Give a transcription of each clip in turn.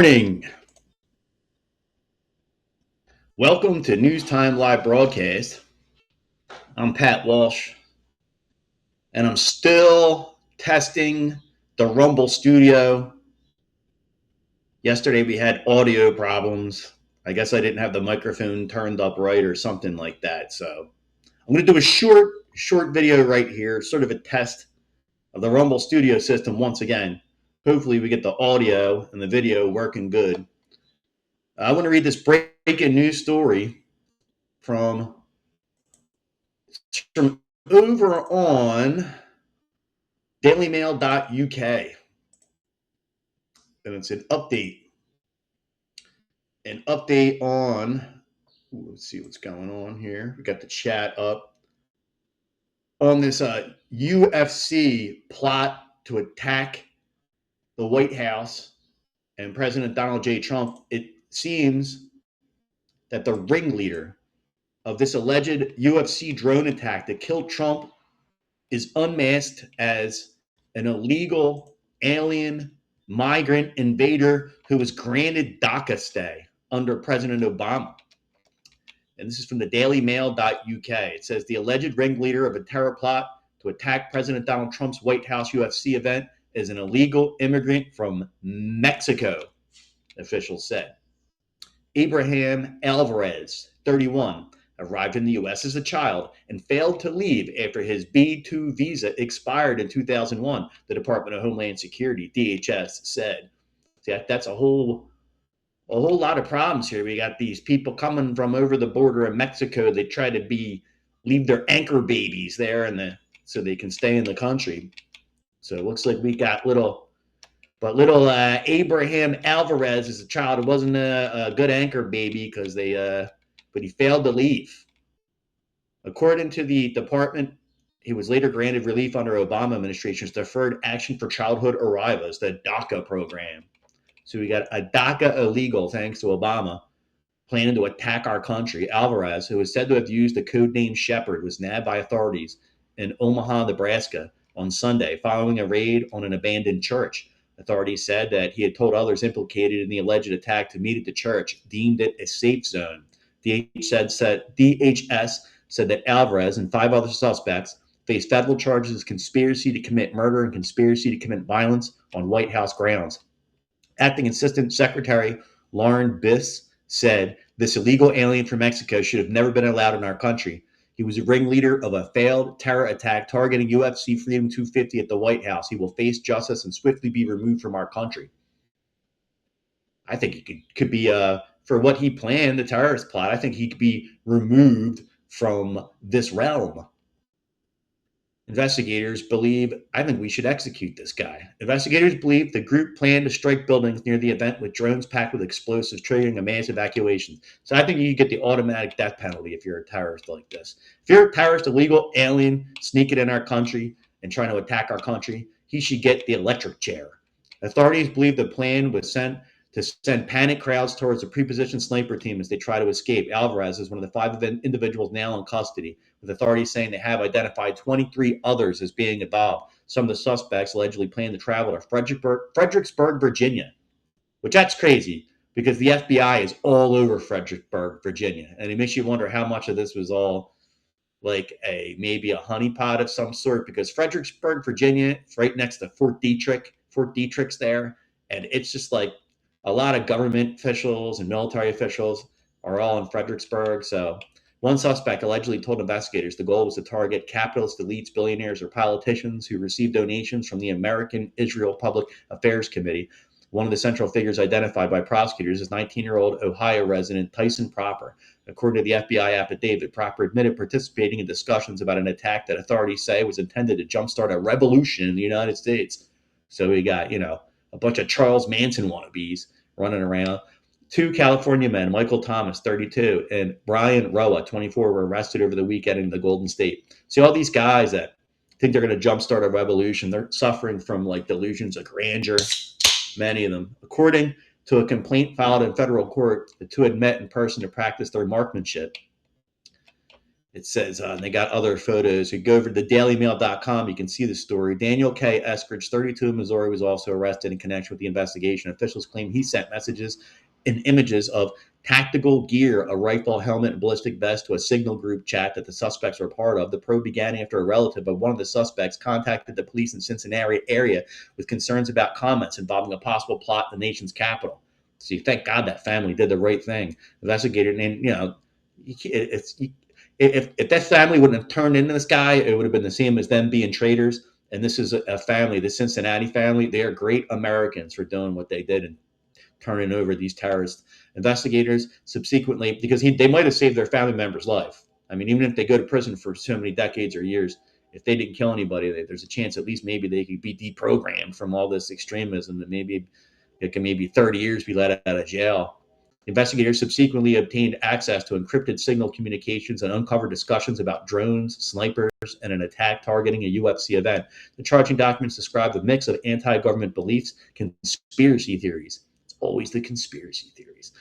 Morning. Welcome to News Time Live Broadcast. I'm Pat Walsh, and I'm still testing the Rumble Studio. Yesterday we had audio problems. I guess I didn't have the microphone turned up right or something like that. So I'm going to do a short video right here, sort of a test of the Rumble Studio system once again. Hopefully we get the audio and the video working good. I want to read this breaking news story from over on dailymail.uk. And it's an update. An update on, let's see what's going on here. We got the chat up. On this UFC plot to attack the White House and President Donald J. Trump, it seems that the ringleader of this alleged UFC drone attack that killed Trump is unmasked as an illegal alien migrant invader who was granted DACA stay under President Obama. And this is from the dailymail.uk. It says the alleged ringleader of a terror plot to attack President Donald Trump's White House UFC event is an illegal immigrant from Mexico, officials said. Abraham Alvarez, 31, arrived in the U.S. as a child and failed to leave after his B-2 visa expired in 2001, the Department of Homeland Security, DHS, said. See, that's a whole lot of problems here. We got these people coming from over the border in Mexico. They try to leave their anchor babies there so they can stay in the country. So it looks like we got little Abraham Alvarez as a child. It wasn't a good anchor baby but he failed to leave. According to the department, he was later granted relief under Obama administration's Deferred Action for Childhood Arrivals, the DACA program. So we got a DACA illegal, thanks to Obama, planning to attack our country. Alvarez, who is said to have used the code name Shepherd, was nabbed by authorities in Omaha, Nebraska on Sunday following a raid on an abandoned church. Authorities said that he had told others implicated in the alleged attack to meet at the church, deemed it a safe zone. DHS said that Alvarez and 5 other suspects face federal charges of conspiracy to commit murder and conspiracy to commit violence on White House grounds. Acting Assistant Secretary Lauren Biss said this illegal alien from Mexico should have never been allowed in our country. He was a ringleader of a failed terror attack targeting UFC Freedom 250 at the White House. He will face justice and swiftly be removed from our country. I think he could be, for what he planned, the terrorist plot, I think he could be removed from this realm. Investigators believe, I think we should execute this guy. Investigators believe the group planned to strike buildings near the event with drones packed with explosives, triggering a mass evacuation. So I think you get the automatic death penalty if you're a terrorist like this. If you're a terrorist, illegal alien, sneaking in our country and trying to attack our country, he should get the electric chair. Authorities believe the plan was to send panic crowds towards a prepositioned sniper team as they try to escape. Alvarez is one of the 5 individuals now in custody, with authorities saying they have identified 23 others as being involved. Some of the suspects allegedly plan to travel to Fredericksburg, Virginia, which that's crazy because the FBI is all over Fredericksburg, Virginia. And it makes you wonder how much of this was all like maybe a honeypot of some sort, because Fredericksburg, Virginia, it's right next to Fort Detrick's there. And it's just like a lot of government officials and military officials are all in Fredericksburg. So one suspect allegedly told investigators the goal was to target capitalist elites, billionaires, or politicians who received donations from the American Israel Public Affairs Committee. One of the central figures identified by prosecutors is 19-year-old Ohio resident Tyson Proper. According to the FBI affidavit, Proper admitted participating in discussions about an attack that authorities say was intended to jumpstart a revolution in the United States. So we got, a bunch of Charles Manson wannabes running around. 2 California men, Michael Thomas, 32, and Brian Roa, 24, were arrested over the weekend in the Golden State. See, all these guys that think they're going to jumpstart a revolution, they're suffering from delusions of grandeur, many of them. According to a complaint filed in federal court, the 2 had met in person to practice their marksmanship. It says, and they got other photos. You go over to thedailymail.com, you can see the story. Daniel K. Eskridge, 32, Missouri, was also arrested in connection with the investigation. Officials claim he sent messages and images of tactical gear, a rifle, helmet, and ballistic vest to a signal group chat that the suspects were part of. The probe began after a relative of one of the suspects contacted the police in Cincinnati area with concerns about comments involving a possible plot in the nation's capital. So you thank God that family did the right thing. Investigator, and it's if that family wouldn't have turned into this guy, it would have been the same as them being traitors. And this is a family, the Cincinnati family. They are great Americans for doing what they did and turning over these terrorist investigators subsequently, because they might have saved their family member's life. I mean, even if they go to prison for so many decades or years, if they didn't kill anybody, there's a chance at least maybe they could be deprogrammed from all this extremism, and maybe it can maybe 30 years be let out of jail. Investigators subsequently obtained access to encrypted signal communications and uncovered discussions about drones, snipers, and an attack targeting a UFC event. The charging documents describe a mix of anti-government beliefs, conspiracy theories. It's always the conspiracy theories.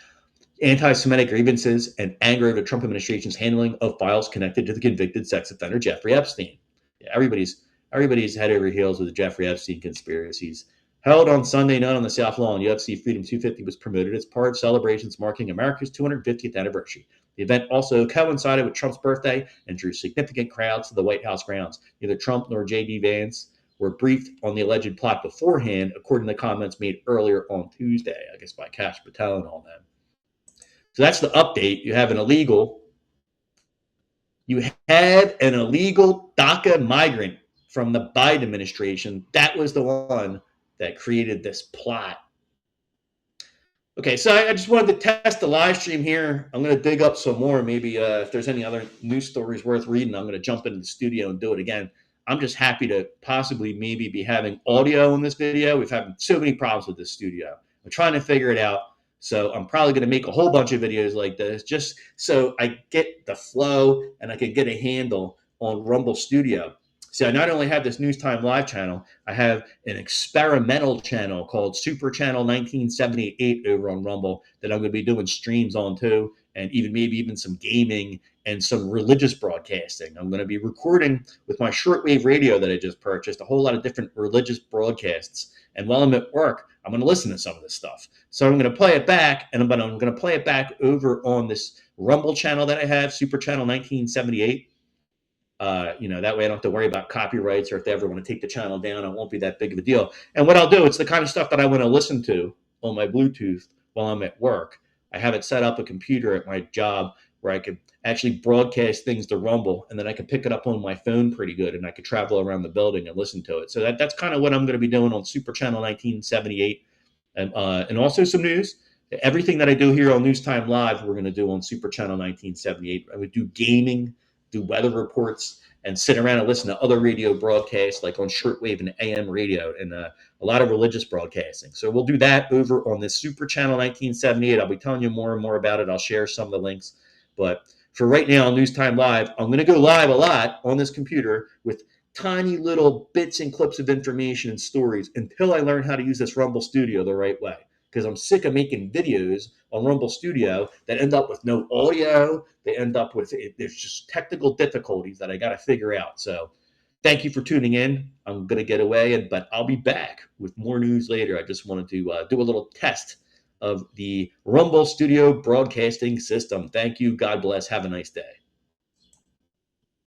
Anti-Semitic grievances and anger over the Trump administration's handling of files connected to the convicted sex offender Jeffrey Epstein. Yeah, everybody's head over heels with the Jeffrey Epstein conspiracies. Held on Sunday night on the South Lawn, UFC Freedom 250 was promoted as part of celebrations marking America's 250th anniversary. The event also coincided with Trump's birthday and drew significant crowds to the White House grounds. Neither Trump nor J.D. Vance were briefed on the alleged plot beforehand, according to comments made earlier on Tuesday, I guess by Kash Patel and all them. So that's the update. You have an illegal DACA migrant from the Biden administration. That was the one that created this plot. Okay, so I just wanted to test the live stream here. I'm going to dig up some more. Maybe if there's any other news stories worth reading, I'm going to jump into the studio and do it again. I'm just happy to possibly maybe be having audio in this video. We've had so many problems with this studio. I'm trying to figure it out. So I'm probably going to make a whole bunch of videos like this just so I get the flow and I can get a handle on Rumble Studio. So I not only have this News Time Live channel, I have an experimental channel called Super Channel 1978 over on Rumble that I'm going to be doing streams on too, and even some gaming and some religious broadcasting. I'm going to be recording with my shortwave radio that I just purchased a whole lot of different religious broadcasts. And while I'm at work, I'm going to listen to some of this stuff. So I'm going to play it back, and I'm going to play it back over on this Rumble channel that I have, Super Channel 1978. That way I don't have to worry about copyrights, or if they ever want to take the channel down, it won't be that big of a deal. And what I'll do, it's the kind of stuff that I want to listen to on my Bluetooth while I'm at work. I have it set up a computer at my job where I could actually broadcast things to Rumble, and then I could pick it up on my phone pretty good, and I could travel around the building and listen to it. So that's kind of what I'm going to be doing on Super Channel 1978, and also some news. Everything that I do here on News Time Live, we're going to do on Super Channel 1978. I would do gaming, do weather reports, and sit around and listen to other radio broadcasts like on shortwave and AM radio, and a lot of religious broadcasting. So we'll do that over on this Super Channel 1978. I'll be telling you more and more about it. I'll share some of the links. But for right now on News Time Live, I'm going to go live a lot on this computer with tiny little bits and clips of information and stories until I learn how to use this Rumble Studio the right way. Because I'm sick of making videos on Rumble Studio that end up with no audio. They end up with, there's just technical difficulties that I got to figure out. So thank you for tuning in. I'm going to get away, but I'll be back with more news later. I just wanted to do a little test of the Rumble Studio broadcasting system. Thank you. God bless. Have a nice day.